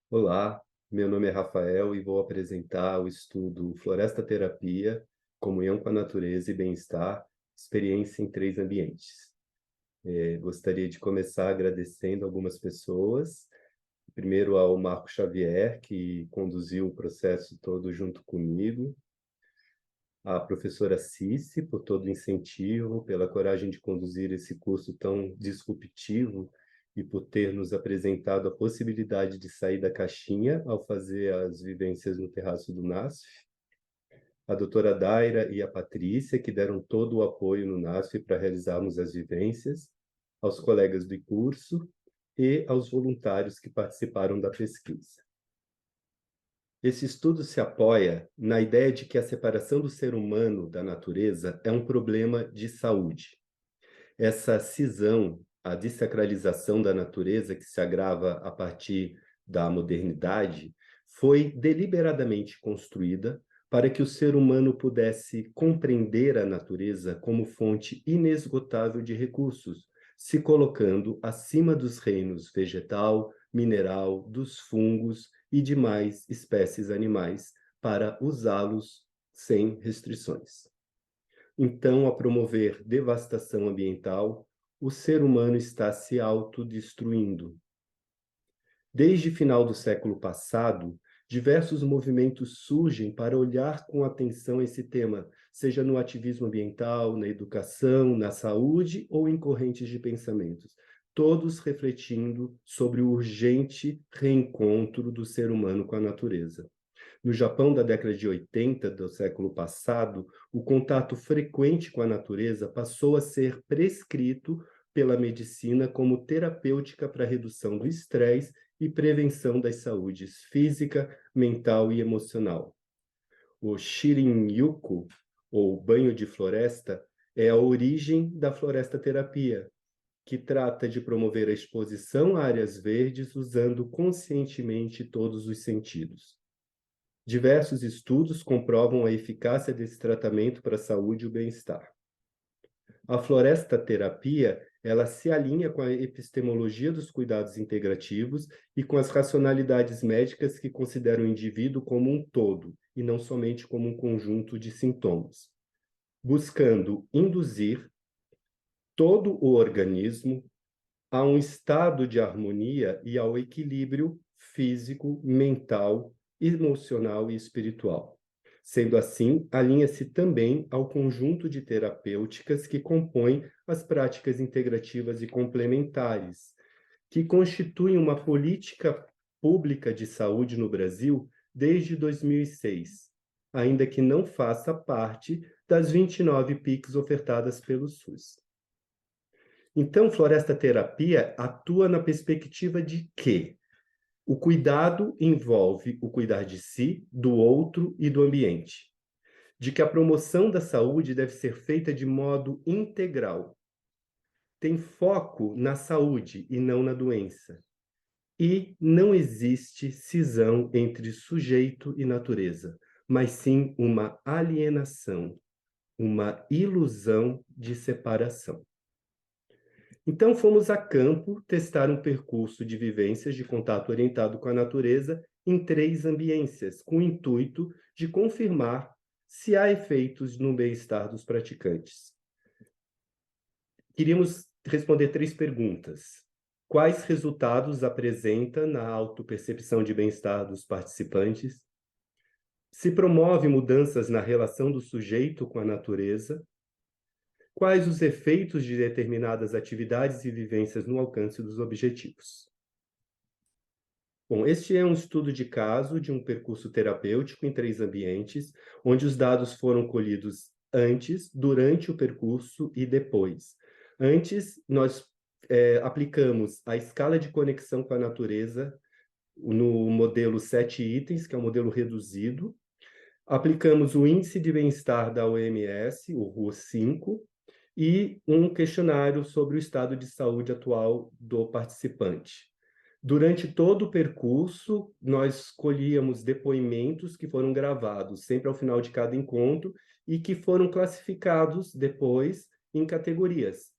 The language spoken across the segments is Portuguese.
Olá, meu nome é Rafael e vou apresentar o estudo Floresta Terapia, Comunhão com a Natureza e Bem-Estar, Experiência em Três Ambientes. Gostaria de começar agradecendo algumas pessoas. Primeiro ao Marco Xavier, que conduziu o processo todo junto comigo, a professora Cici, por todo o incentivo, pela coragem de conduzir esse curso tão disruptivo e por ter nos apresentado a possibilidade de sair da caixinha ao fazer as vivências no terraço do NASF, a doutora Daira e a Patrícia, que deram todo o apoio no NASF para realizarmos as vivências, aos colegas do curso e aos voluntários que participaram da pesquisa. Esse estudo se apoia na ideia de que a separação do ser humano da natureza é um problema de saúde. Essa cisão, a dessacralização da natureza, que se agrava a partir da modernidade, foi deliberadamente construída para que o ser humano pudesse compreender a natureza como fonte inesgotável de recursos, se colocando acima dos reinos vegetal, mineral, dos fungos e demais espécies animais para usá-los sem restrições. Então, a promover devastação ambiental, o ser humano está se autodestruindo. Desde final do século passado, diversos movimentos surgem para olhar com atenção esse tema, seja no ativismo ambiental, na educação, na saúde ou em correntes de pensamentos, todos refletindo sobre o urgente reencontro do ser humano com a natureza. No Japão da década de 80 do século passado, o contato frequente com a natureza passou a ser prescrito pela medicina como terapêutica para a redução do estresse e prevenção das saúdes física, mental e emocional. O Shirin-yuku, ou banho de floresta, é a origem da floresta terapia, que trata de promover a exposição a áreas verdes usando conscientemente todos os sentidos. Diversos estudos comprovam a eficácia desse tratamento para a saúde e o bem-estar. A floresta terapia, ela se alinha com a epistemologia dos cuidados integrativos e com as racionalidades médicas que consideram o indivíduo como um todo e não somente como um conjunto de sintomas, buscando induzir todo o organismo a um estado de harmonia e ao equilíbrio físico, mental, emocional e espiritual. Sendo assim, alinha-se também ao conjunto de terapêuticas que compõem as práticas integrativas e complementares, que constituem uma política pública de saúde no Brasil desde 2006, ainda que não faça parte das 29 PICs ofertadas pelo SUS. Então, floresta terapia atua na perspectiva de que o cuidado envolve o cuidar de si, do outro e do ambiente. De que a promoção da saúde deve ser feita de modo integral. Tem foco na saúde e não na doença. E não existe cisão entre sujeito e natureza, mas sim uma alienação, uma ilusão de separação. Então, fomos a campo testar um percurso de vivências de contato orientado com a natureza em 3 ambiências, com o intuito de confirmar se há efeitos no bem-estar dos praticantes. Queríamos responder 3 perguntas. Quais resultados apresenta na autopercepção de bem-estar dos participantes? Se promove mudanças na relação do sujeito com a natureza? Quais os efeitos de determinadas atividades e vivências no alcance dos objetivos? Bom, este é um estudo de caso de um percurso terapêutico em 3 ambientes, onde os dados foram colhidos antes, durante o percurso e depois. Antes, nós aplicamos a escala de conexão com a natureza no modelo 7 itens, que é um modelo reduzido. Aplicamos o índice de bem-estar da OMS, o RU5, e um questionário sobre o estado de saúde atual do participante. Durante todo o percurso, nós colhíamos depoimentos que foram gravados sempre ao final de cada encontro e que foram classificados depois em categorias: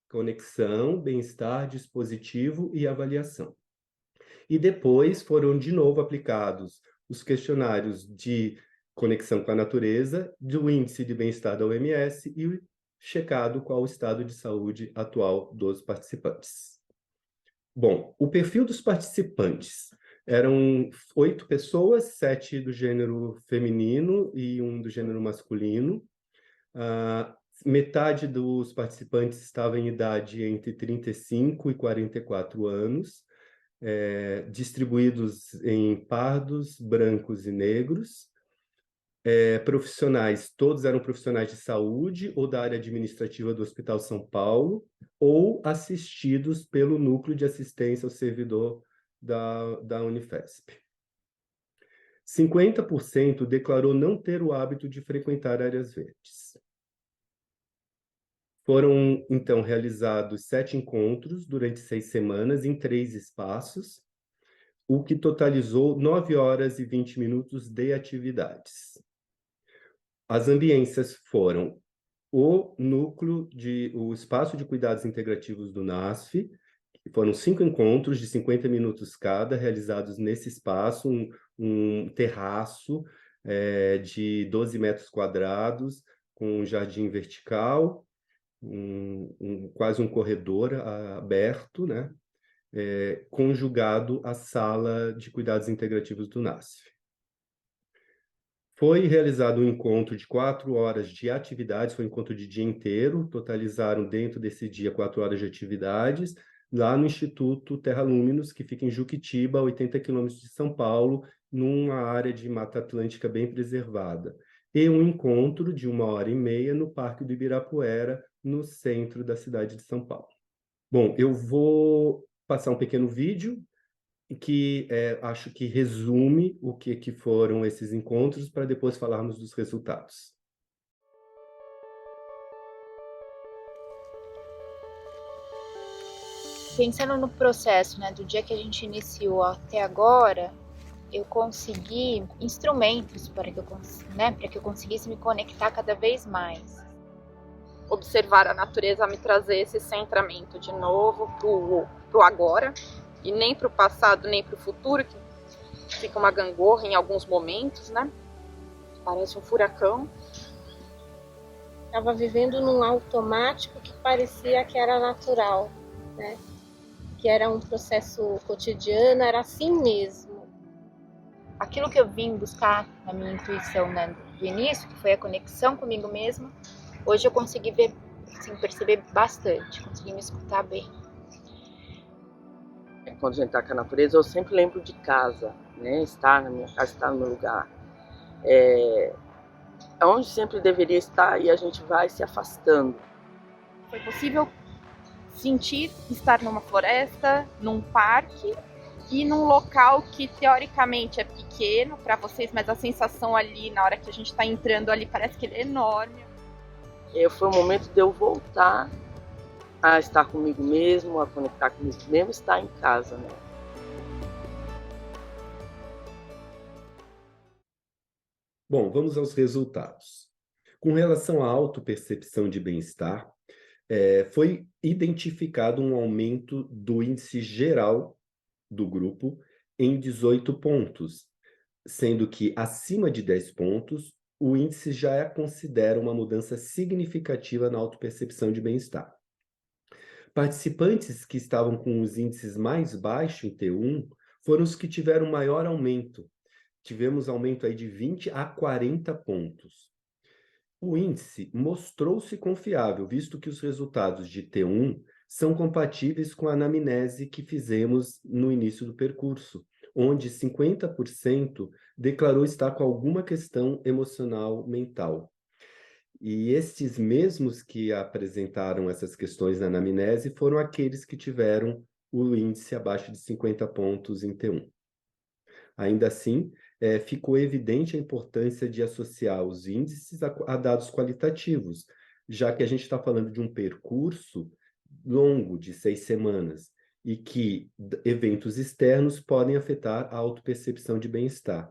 conexão, bem-estar, dispositivo e avaliação. E depois foram de novo aplicados os questionários de conexão com a natureza, do índice de bem-estar da OMS e checado qual o estado de saúde atual dos participantes. Bom, o perfil dos participantes eram 8 pessoas, 7 do gênero feminino e 1 do gênero masculino. Metade dos participantes estava em idade entre 35 e 44 anos, distribuídos em pardos, brancos e negros. Profissionais, todos eram profissionais de saúde ou da área administrativa do Hospital São Paulo, ou assistidos pelo Núcleo de Assistência ao Servidor da Unifesp. 50% declarou não ter o hábito de frequentar áreas verdes. Foram, então, realizados 7 encontros durante 6 semanas em 3 espaços, o que totalizou 9 horas e 20 minutos de atividades. As ambiências foram o espaço de cuidados integrativos do NASF, foram 5 encontros de 50 minutos cada, realizados nesse espaço, um terraço de 12 metros quadrados, com um jardim vertical, quase um corredor aberto, né? Conjugado à sala de cuidados integrativos do NASF. Foi realizado um encontro de 4 horas de atividades, foi um encontro de dia inteiro, totalizaram dentro desse dia 4 horas de atividades, lá no Instituto Terra Luminos, que fica em Juquitiba, a 80 quilômetros de São Paulo, numa área de Mata Atlântica bem preservada. E um encontro de 1h30 no Parque do Ibirapuera, no centro da cidade de São Paulo. Bom, eu vou passar um pequeno vídeo que acho que resume o que foram esses encontros, para depois falarmos dos resultados. Pensando no processo, né, do dia que a gente iniciou até agora, eu consegui instrumentos para que eu conseguisse me conectar cada vez mais. Observar a natureza me trazer esse centramento de novo pro agora, e nem pro passado, nem pro futuro, que fica uma gangorra em alguns momentos, né? Parece um furacão. Estava vivendo num automático que parecia que era natural, né? Que era um processo cotidiano, era assim mesmo. Aquilo que eu vim buscar na minha intuição, né, do início, que foi a conexão comigo mesma, hoje eu consegui ver, assim, perceber bastante, consegui me escutar bem. Quando a gente está com a natureza, eu sempre lembro de casa, né? Estar na minha casa, estar no meu lugar. É onde sempre deveria estar e a gente vai se afastando. Foi possível sentir estar numa floresta, num parque e num local que teoricamente é pequeno para vocês, mas a sensação ali, na hora que a gente está entrando ali, parece que ele é enorme. Foi o momento de eu voltar a estar comigo mesmo, a conectar comigo mesmo, estar em casa, né? Bom, vamos aos resultados. Com relação à autopercepção de bem-estar, foi identificado um aumento do índice geral do grupo em 18 pontos, sendo que acima de 10 pontos, o índice já considera uma mudança significativa na autopercepção de bem-estar. Participantes que estavam com os índices mais baixos em T1 foram os que tiveram maior aumento. Tivemos aumento aí de 20 a 40 pontos. O índice mostrou-se confiável, visto que os resultados de T1 são compatíveis com a anamnese que fizemos no início do percurso, onde 50% declarou estar com alguma questão emocional mental. E estes mesmos que apresentaram essas questões na anamnese foram aqueles que tiveram o índice abaixo de 50 pontos em T1. Ainda assim, ficou evidente a importância de associar os índices a dados qualitativos, já que a gente está falando de um percurso longo, de 6 semanas, e que eventos externos podem afetar a autopercepção de bem-estar.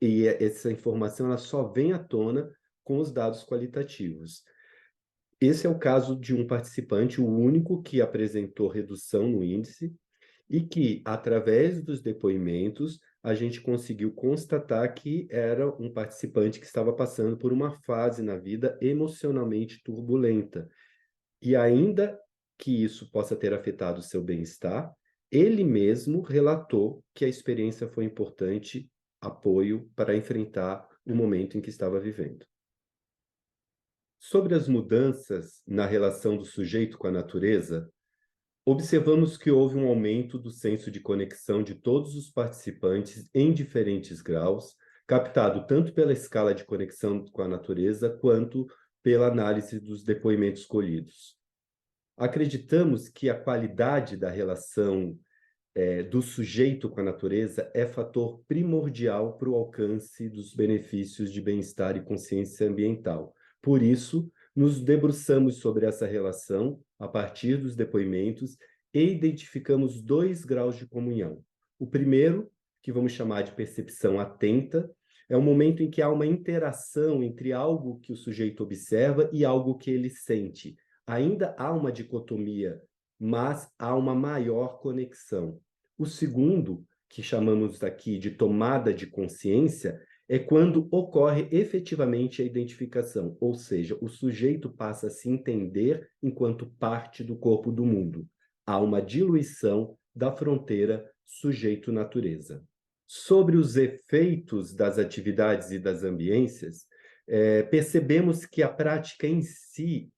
E essa informação ela só vem à tona com os dados qualitativos. Esse é o caso de um participante, o único que apresentou redução no índice, e que, através dos depoimentos, a gente conseguiu constatar que era um participante que estava passando por uma fase na vida emocionalmente turbulenta. E ainda que isso possa ter afetado o seu bem-estar, ele mesmo relatou que a experiência foi importante apoio para enfrentar o momento em que estava vivendo. Sobre as mudanças na relação do sujeito com a natureza, observamos que houve um aumento do senso de conexão de todos os participantes em diferentes graus, captado tanto pela escala de conexão com a natureza quanto pela análise dos depoimentos colhidos. Acreditamos que a qualidade da relação do sujeito com a natureza é fator primordial para o alcance dos benefícios de bem-estar e consciência ambiental. Por isso, nos debruçamos sobre essa relação a partir dos depoimentos e identificamos 2 graus de comunhão. O primeiro, que vamos chamar de percepção atenta, é o momento em que há uma interação entre algo que o sujeito observa e algo que ele sente. Ainda há uma dicotomia, mas há uma maior conexão. O segundo, que chamamos aqui de tomada de consciência, é quando ocorre efetivamente a identificação, ou seja, o sujeito passa a se entender enquanto parte do corpo do mundo. Há uma diluição da fronteira sujeito-natureza. Sobre os efeitos das atividades e das ambiências, percebemos que a prática em si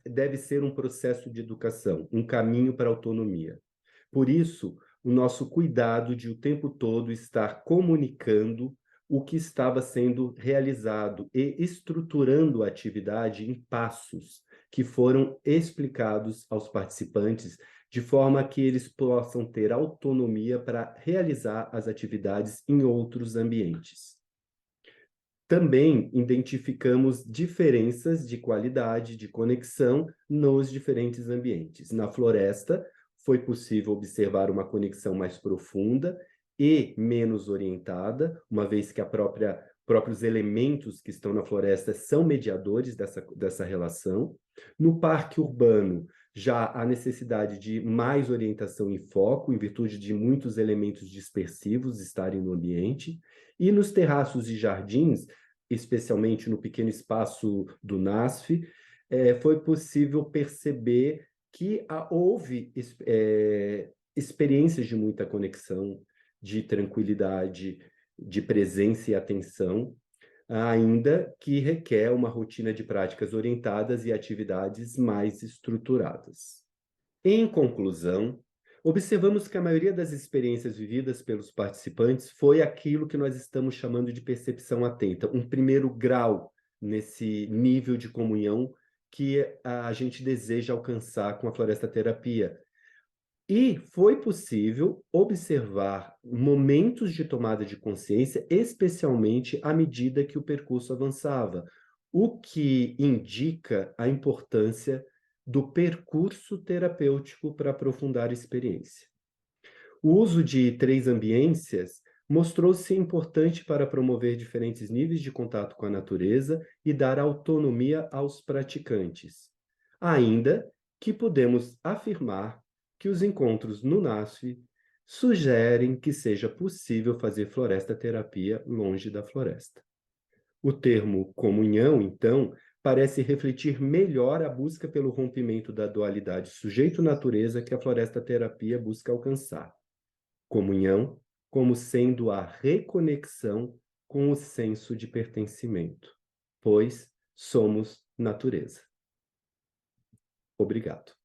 deve ser um processo de educação, um caminho para a autonomia. Por isso, o nosso cuidado de o tempo todo estar comunicando o que estava sendo realizado e estruturando a atividade em passos que foram explicados aos participantes de forma que eles possam ter autonomia para realizar as atividades em outros ambientes. Também identificamos diferenças de qualidade, de conexão nos diferentes ambientes. Na floresta, foi possível observar uma conexão mais profunda e menos orientada, uma vez que próprios elementos que estão na floresta são mediadores dessa relação. No parque urbano, já há necessidade de mais orientação e foco, em virtude de muitos elementos dispersivos estarem no ambiente. E nos terraços e jardins, especialmente no pequeno espaço do NASF, foi possível perceber que houve experiências de muita conexão, de tranquilidade, de presença e atenção, ainda que requer uma rotina de práticas orientadas e atividades mais estruturadas. Em conclusão, observamos que a maioria das experiências vividas pelos participantes foi aquilo que nós estamos chamando de percepção atenta, um primeiro grau nesse nível de comunhão que a gente deseja alcançar com a floresta terapia. E foi possível observar momentos de tomada de consciência, especialmente à medida que o percurso avançava, o que indica a importância do percurso terapêutico para aprofundar a experiência. O uso de 3 ambiências mostrou-se importante para promover diferentes níveis de contato com a natureza e dar autonomia aos praticantes, ainda que podemos afirmar que os encontros no NASF sugerem que seja possível fazer floresta terapia longe da floresta. O termo comunhão, então, parece refletir melhor a busca pelo rompimento da dualidade sujeito-natureza que a floresta terapia busca alcançar. Comunhão como sendo a reconexão com o senso de pertencimento, pois somos natureza. Obrigado.